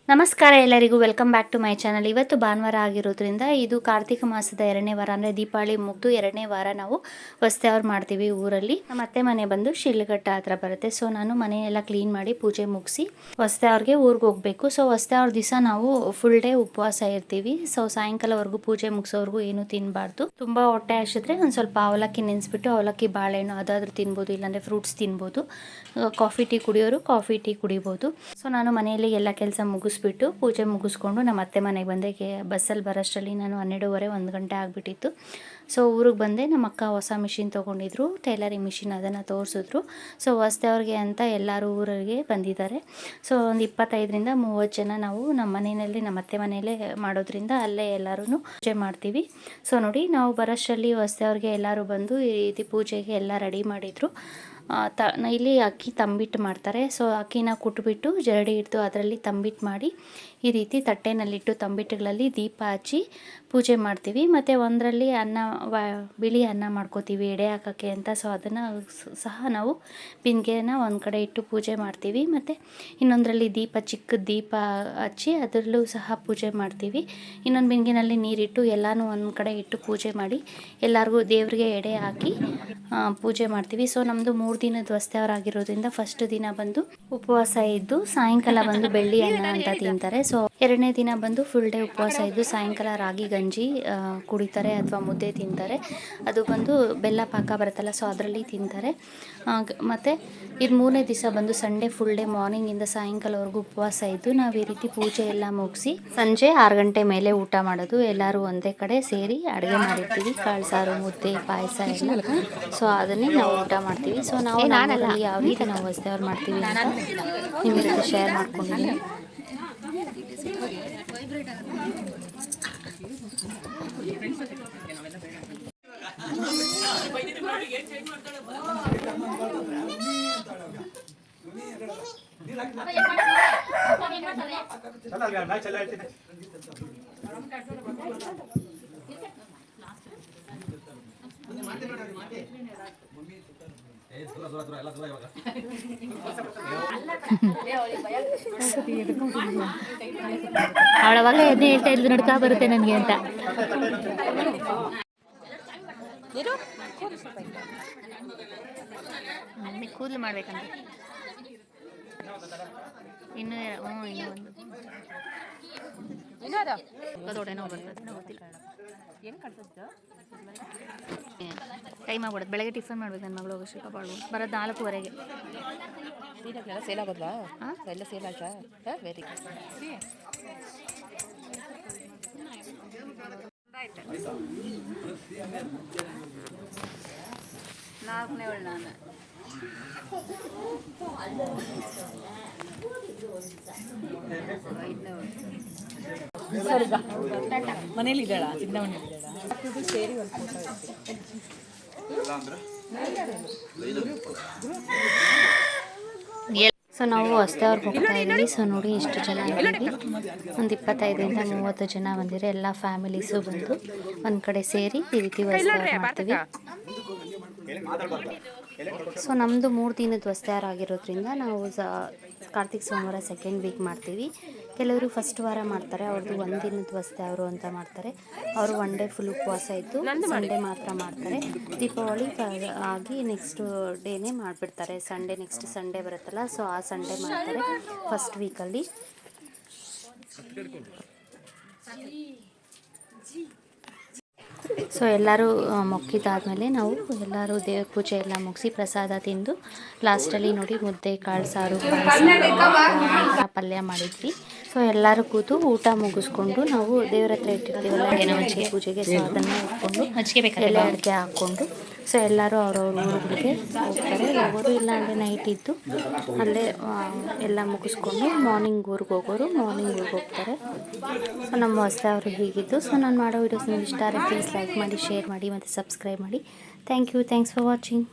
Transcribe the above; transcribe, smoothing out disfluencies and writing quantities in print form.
ನಮಸ್ಕಾರ ಎಲ್ಲರಿಗೂ, welcome back to my channel. ಇವತ್ತು ಭಾನುವಾರ ಆಗಿರೋದ್ರಿಂದ ಇದು ಕಾರ್ತಿಕ ಮಾಸದ 2ನೇ ವಾರ, ಅಂದರೆ ದೀಪಾವಳಿ ಮುಗಿದು 2ನೇ ವಾರ ನಾವು ಹೊಸ್ತ್ಯಾವ್ರು ಮಾಡ್ತೀವಿ ಊರಲ್ಲಿ. ನಮ್ಮ ಅತ್ತೆ ಮನೆ ಬಂದು ಶಿಡ್ಲಘಟ್ಟ ಹತ್ರ ಬರುತ್ತೆ. ಸೊ ನಾನು ಮನೆಯೆಲ್ಲ ಕ್ಲೀನ್ ಮಾಡಿ ಪೂಜೆ ಮುಗಿಸಿ ಹೊಸ್ತ್ಯಾವ್ರಿಗೆ ಊರಿಗೆ ಹೋಗಬೇಕು. ಸೊ ಹೊಸ್ತ್ಯಾವ್ರ ದಿವಸ ನಾವು ಫುಲ್ ಡೇ ಉಪವಾಸ ಇರ್ತೀವಿ. ಸೊ ಸಾಯಂಕಾಲವರೆಗೂ ಪೂಜೆ ಮುಗಿಸೋವರೆಗೂ ಏನು ತಿನ್ನಬಾರ್ದು. ತುಂಬ ಹೊಟ್ಟೆ ಹಸಿದ್ರೆ ಒಂದು ಸ್ವಲ್ಪ ಅವಲಕ್ಕಿ ನೆನೆಸ್ಬಿಟ್ಟು ಅವಲಕ್ಕಿ ಬಾಳೆಹಣ್ಣು ಅದಾದರೂ ತಿನ್ಬೋದು, ಇಲ್ಲಾಂದರೆ ಫ್ರೂಟ್ಸ್ ತಿನ್ಬೋದು. ಕಾಫಿ ಟೀ ಕುಡಿಯೋರು ಕಾಫಿ ಟೀ ಕುಡಿಬೋದು. ಸೊ ನಾನು ಮನೆಯಲ್ಲಿ ಎಲ್ಲ ಕೆಲಸ ಮುಗಿಸ್ಬಿಟ್ಟು ಪೂಜೆ ಮುಗಿಸ್ಕೊಂಡು ನಮ್ಮ ಅತ್ತೆ ಮನೆಗೆ ಬಂದೆ. ಬಸ್ಸಲ್ಲಿ ಬರೋಷ್ಟರಲ್ಲಿ ನಾನು 12:30 1 ಗಂಟೆ ಆಗಿಬಿಟ್ಟಿತ್ತು. ಸೊ ಊರಿಗೆ ಬಂದೆ. ನಮ್ಮ ಅಕ್ಕ ಹೊಸ ಮಿಷಿನ್ ತೊಗೊಂಡಿದ್ರು, ಟೈಲರಿಂಗ್ ಮಿಷಿನ್, ಅದನ್ನು ತೋರಿಸಿದ್ರು. ಸೊ ಹೊಸ್ದವ್ರಿಗೆ ಅಂತ ಎಲ್ಲರೂ ಊರಿಗೆ ಬಂದಿದ್ದಾರೆ. ಸೊ ಒಂದು 25ರಿಂದ 30 ಜನ ನಾವು ನಮ್ಮ ಮನೆಯಲ್ಲಿ, ನಮ್ಮ ಅತ್ತೆ ಮನೆಯಲ್ಲೇ ಮಾಡೋದ್ರಿಂದ ಅಲ್ಲೇ ಎಲ್ಲರೂ ಪೂಜೆ ಮಾಡ್ತೀವಿ. ಸೊ ನೋಡಿ, ನಾವು ಬರೋಷ್ಟರಲ್ಲಿ ಹೊಸ್ದವ್ರಿಗೆ ಎಲ್ಲರೂ ಬಂದು ಈ ರೀತಿ ಪೂಜೆಗೆ ಎಲ್ಲ ರೆಡಿ ಮಾಡಿದರು. ಇಲ್ಲಿ ಅಕ್ಕಿ ತಂಬಿಟ್ಟು ಮಾಡ್ತಾರೆ. ಸೊ ಅಕ್ಕಿನ ಕುಟ್ಬಿಟ್ಟು ಜರಡಿ ಇಟ್ಟು ಅದರಲ್ಲಿ ತಂಬಿಟ್ಟು ಮಾಡಿ ಈ ರೀತಿ ತಟ್ಟೆನಲ್ಲಿಟ್ಟು ತಂಬಿಟ್ಟುಗಳಲ್ಲಿ ದೀಪ ಹಚ್ಚಿ ಪೂಜೆ ಮಾಡ್ತೀವಿ. ಮತ್ತು ಒಂದರಲ್ಲಿ ಬಿಳಿ ಅನ್ನ ಮಾಡ್ಕೋತೀವಿ ಎಡೆ ಹಾಕೋಕ್ಕೆ ಅಂತ. ಸೊ ಅದನ್ನು ಸಹ ನಾವು ಬಿಂದಿಗೆನ ಒಂದು ಕಡೆ ಇಟ್ಟು ಪೂಜೆ ಮಾಡ್ತೀವಿ. ಮತ್ತು ಇನ್ನೊಂದರಲ್ಲಿ ಚಿಕ್ಕ ದೀಪ ಹಚ್ಚಿ ಅದರಲ್ಲೂ ಸಹ ಪೂಜೆ ಮಾಡ್ತೀವಿ. ಇನ್ನೊಂದು ಬಿಂದಿಗೆನಲ್ಲಿ ನೀರಿಟ್ಟು ಎಲ್ಲನೂ ಒಂದು ಕಡೆ ಇಟ್ಟು ಪೂಜೆ ಮಾಡಿ ಎಲ್ಲರಿಗೂ ದೇವರಿಗೆ ಎಡೆ ಹಾಕಿ ಪೂಜೆ ಮಾಡ್ತೀವಿ. ಸೊ ನಮ್ಮದು 3 ದಿನದ ಹೊಸ್ತ್ಯಾವರಾಗಿರೋದ್ರಿಂದ ಫಸ್ಟ್ ದಿನ ಬಂದು ಉಪವಾಸ ಇದ್ದು ಸಾಯಂಕಾಲ ಬಂದು ಬೆಳ್ಳಿ ಅನ್ನ ಅಂತ ತಿಂತಾರೆ. ಸೊ 2ನೇ ದಿನ ಬಂದು ಫುಲ್ ಡೇ ಉಪವಾಸ ಇದ್ದು ಸಾಯಂಕಾಲ ರಾಗಿ ಗಂಜಿ ಕುಡಿತಾರೆ ಅಥವಾ ಮುದ್ದೆ ತಿಂತಾರೆ. ಅದು ಬಂದು ಬೆಲ್ಲ ಪಾಕ ಬರುತ್ತಲ್ಲ, ಸೊ ಅದರಲ್ಲಿ ತಿಂತಾರೆ. ಮತ್ತು ಇದು 3ನೇ ದಿವಸ ಬಂದು ಸಂಡೇ ಫುಲ್ ಡೇ ಮಾರ್ನಿಂಗಿಂದ ಸಾಯಂಕಾಲವರೆಗೂ ಉಪವಾಸ ಇದ್ದು ನಾವು ಈ ರೀತಿ ಪೂಜೆ ಎಲ್ಲ ಮುಗಿಸಿ ಸಂಜೆ 6 ಗಂಟೆ ಮೇಲೆ ಊಟ ಮಾಡೋದು. ಎಲ್ಲರೂ ಒಂದೇ ಕಡೆ ಸೇರಿ ಅಡುಗೆ ಮಾಡಿರ್ತೀವಿ, ಕಾಳು ಸಾರು, ಮುದ್ದೆ, ಪಾಯಸ ಎಲ್ಲ. ಸೊ ಅದನ್ನೇ ನಾವು ಊಟ ಮಾಡ್ತೀವಿ. ಸೊ ನಾವು ಯಾವ ರೀತಿ ನಾವು ಹೊಸ್ದವ್ರು ಮಾಡ್ತೀವಿ ಅಂತ ನಿಮ್ಮ ಜೊತೆ ಶೇರ್ ಮಾಡ್ಕೊಂಡಿದ್ದೀನಿ. ಅವಳವಾಗ ಎದೆ ಹೇಳ್ತಾ ಇದ್ದು ನಡ್ಕ ಬರುತ್ತೆ ನನಗೆ ಅಂತ. ಕೂದಲು ಮಾಡ್ಬೇಕಂತ ಇನ್ನೂ ಒಂದು ಟೈಮ್ ಆಗ್ಬಿಡುತ್ತೆ. ಬೆಳಗ್ಗೆ ಟಿಫನ್ ಮಾಡ್ಬೇಕು ನನ್ನ ಮಗಳು ಅವಶ್ಯಕ ಬಾಳು ಬರೋದು 4:15. ಸೇಲ್ ಆಗೋದ್ವಾ? ಎಲ್ಲ ಸೇಲ್ ಆಯ್ತಾ? ವೆರಿ ನಾಲ್ಕನೇ ನಾನು ಮನೇಲಿ ಇದ್ದಾಳ, ಚಿಕ್ಕಮನೇಲಿ ಇದ್ದಾಳ. ಸೇರಿ ಒಂದು ಫೋಟೋ ಸೊ ನಾವು ಹೊಸ್ದವ್ರಿಗೆ ಹೋಗ್ತಾ ಇದ್ದೀವಿ. ಸೊ ನೋಡಿ ಎಷ್ಟು ಜನ ಇದ್ದೀವಿ, ಒಂದು 25ರಿಂದ 30 ಜನ ಬಂದಿರೋ ಎಲ್ಲ ಫ್ಯಾಮಿಲೀಸು ಬಂದು ಒಂದು ಕಡೆ ಸೇರಿ ಈ ರೀತಿ ಹೊಸ್ದವ್ರು ಮಾಡ್ತೀವಿ. ಸೊ ನಮ್ಮದು 3 ದಿನದ ಹೊಸ್ತ್ಯಾರು ಆಗಿರೋದ್ರಿಂದ ನಾವು ಕಾರ್ತಿಕ್ ಸೋಮವಾರ 2nd ವೀಕ್ ಮಾಡ್ತೀವಿ. ಕೆಲವರು ಫಸ್ಟ್ ವಾರ ಮಾಡ್ತಾರೆ, ಅವ್ರದ್ದು 1 ದಿನದ ಹೊಸ್ತ್ಯಾವ್ರು ಅಂತ ಮಾಡ್ತಾರೆ. ಅವರು 1 ಡೇ ಫುಲ್ ಉಪವಾಸ ಇದ್ದು ಸಂಡೇ ಮಾತ್ರ ಮಾಡ್ತಾರೆ. ದೀಪಾವಳಿ ಆಗಿ ನೆಕ್ಸ್ಟ್ ಡೇನೇ ಮಾಡಿಬಿಡ್ತಾರೆ. ನೆಕ್ಸ್ಟ್ ಸಂಡೇ ಬರುತ್ತಲ್ಲ, ಸೊ ಆ ಸಂಡೇ ಮಾಡ್ತಾರೆ ಫಸ್ಟ್ ವೀಕಲ್ಲಿ. ಸೊ ಎಲ್ಲರೂ ಮೊಕ್ಕಿದಾದ್ಮೇಲೆ ನಾವು ಎಲ್ಲರೂ ದೇವ್ರ ಪೂಜೆ ಎಲ್ಲ ಮುಗಿಸಿ ಪ್ರಸಾದ ತಿಂದು ಲಾಸ್ಟಲ್ಲಿ ನೋಡಿ ಮುದ್ದೆ, ಕಾಳು ಸಾರು, ಪಲ್ಯ ಮಾಡಿದ್ವಿ. ಸೊ ಎಲ್ಲರೂ ಕೂತು ಊಟ ಮುಗಿಸ್ಕೊಂಡು ನಾವು ದೇವ್ರ ಹತ್ರ ಇಟ್ಟಿರ್ತೀವಲ್ಲ ಮಜ್ಜಿಗೆ ಪೂಜೆಗೆ, ಸೊ ಅದನ್ನು ಇಟ್ಕೊಂಡು ಎಲೆ ಅಡಿಕೆ ಹಾಕ್ಕೊಂಡು ಸೊ ಎಲ್ಲರೂ ಅವ್ರವ್ರ ಊರುಗಳಿಗೆ ಹೋಗ್ತಾರೆ. ಹೋಗೋರು ಇಲ್ಲ ಅಂದರೆ ನೈಟ್ ಇದ್ದು ಅಲ್ಲೇ ಎಲ್ಲ ಮುಗಿಸ್ಕೊಂಡು ಮಾರ್ನಿಂಗ್ ಊರಿಗೆ ಹೋಗೋರು ಮಾರ್ನಿಂಗ್ ಊರಿಗೆ ಹೋಗ್ತಾರೆ. ಸೊ ನಮ್ಮ ಹೊಸ್ದವ್ರು ಹೀಗಿದ್ದು. ಸೊ ನಾನು ಮಾಡೋ ವೀಡಿಯೋಸ್ ನಿಮ್ಗೆ ಇಷ್ಟ ಆದರೆ ಪ್ಲೀಸ್ ಲೈಕ್ ಮಾಡಿ, ಶೇರ್ ಮಾಡಿ ಮತ್ತು ಸಬ್ಸ್ಕ್ರೈಬ್ ಮಾಡಿ. Thank you. Thanks for watching.